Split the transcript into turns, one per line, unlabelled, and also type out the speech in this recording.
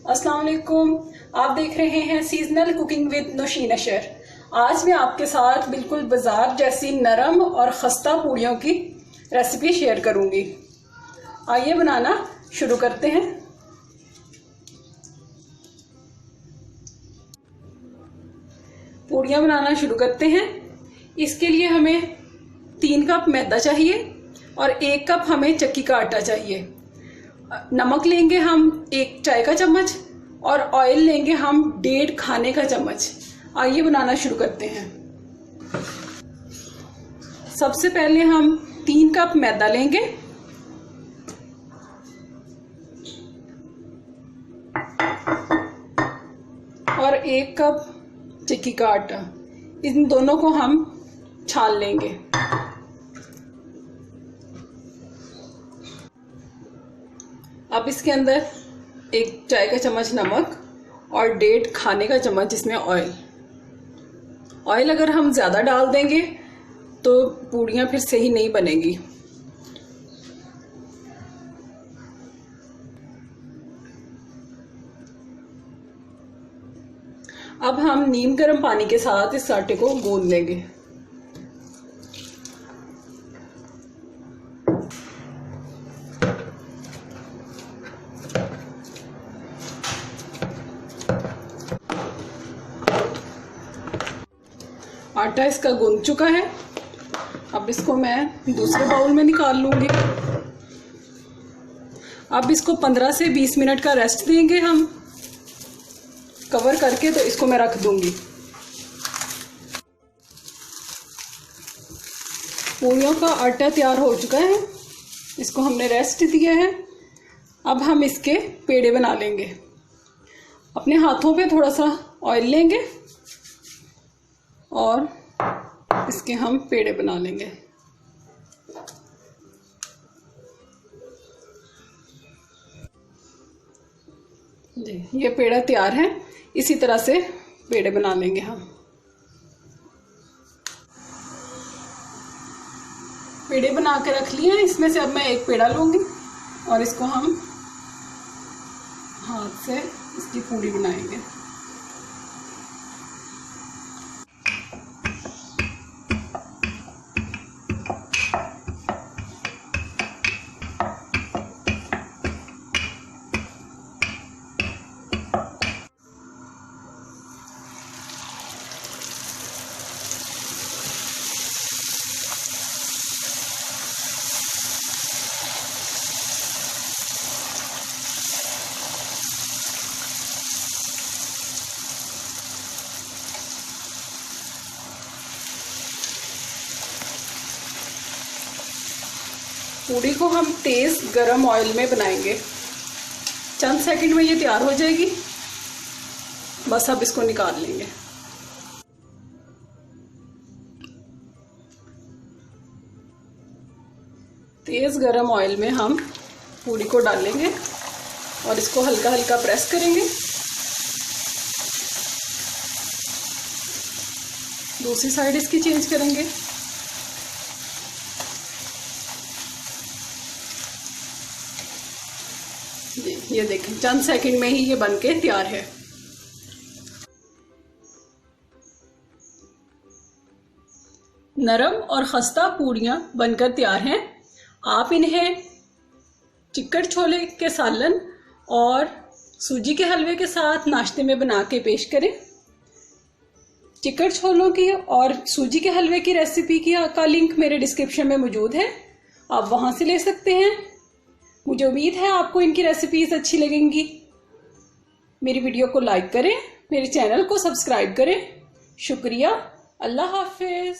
अस्सलाम वालेकुम। आप देख रहे हैं सीजनल कुकिंग विद नौशीन अशर। आज मैं आपके साथ बिल्कुल बाजार जैसी नरम और खस्ता पूड़ियों की रेसिपी शेयर करूंगी। आइए बनाना शुरू करते हैं। पूड़ियाँ बनाना शुरू करते हैं। इसके लिए हमें 3 कप मैदा चाहिए और 1 कप हमें चक्की का आटा चाहिए। नमक लेंगे हम 1 चाय का चम्मच और ऑयल लेंगे हम 1.5 खाने का चम्मच। आइए बनाना शुरू करते हैं। सबसे पहले हम 3 कप मैदा लेंगे और 1 कप चक्की का आटा। इन दोनों को हम छान लेंगे। अब इसके अंदर 1 चाय का चम्मच नमक और 1.5 खाने का चम्मच इसमें ऑयल। ऑयल अगर हम ज़्यादा डाल देंगे तो पूड़ियाँ फिर सही नहीं बनेगी। अब हम नीम गर्म पानी के साथ इस आटे को गूंद लेंगे। आटा इसका गूंद चुका है। अब इसको मैं दूसरे बाउल में निकाल लूंगी। अब इसको 15 से 20 मिनट का रेस्ट देंगे हम कवर करके, तो इसको मैं रख दूंगी। पूड़ियों का आटा तैयार हो चुका है, इसको हमने रेस्ट दिया है। अब हम इसके पेड़े बना लेंगे। अपने हाथों पे थोड़ा सा ऑयल लेंगे और इसके हम पेड़े बना लेंगे। जी, ये पेड़ा तैयार है। इसी तरह से पेड़े बना लेंगे हम। पेड़े बना के रख लिए हैं। इसमें से अब मैं एक पेड़ा लूंगी और इसको हम हाथ से इसकी पूड़ी बनाएंगे। पूड़ी को हम तेज गरम ऑयल में बनाएंगे। चंद सेकंड में ये तैयार हो जाएगी। बस अब इसको निकाल लेंगे। तेज गरम ऑयल में हम पूड़ी को डालेंगे और इसको हल्का हल्का प्रेस करेंगे। दूसरी साइड इसकी चेंज करेंगे। ये देखें, चंद सेकंड में ही ये बनके तैयार है। नरम और खस्ता पूड़ियाँ बनकर तैयार हैं। आप इन्हें चिकट छोले के सालन और सूजी के हलवे के साथ नाश्ते में बना के पेश करें। चिकट छोलों की और सूजी के हलवे की रेसिपी का लिंक मेरे डिस्क्रिप्शन में मौजूद है, आप वहां से ले सकते हैं। मुझे उम्मीद है आपको इनकी रेसिपीज अच्छी लगेंगी। मेरी वीडियो को लाइक करें, मेरे चैनल को सब्सक्राइब करें। शुक्रिया। अल्लाह हाफिज।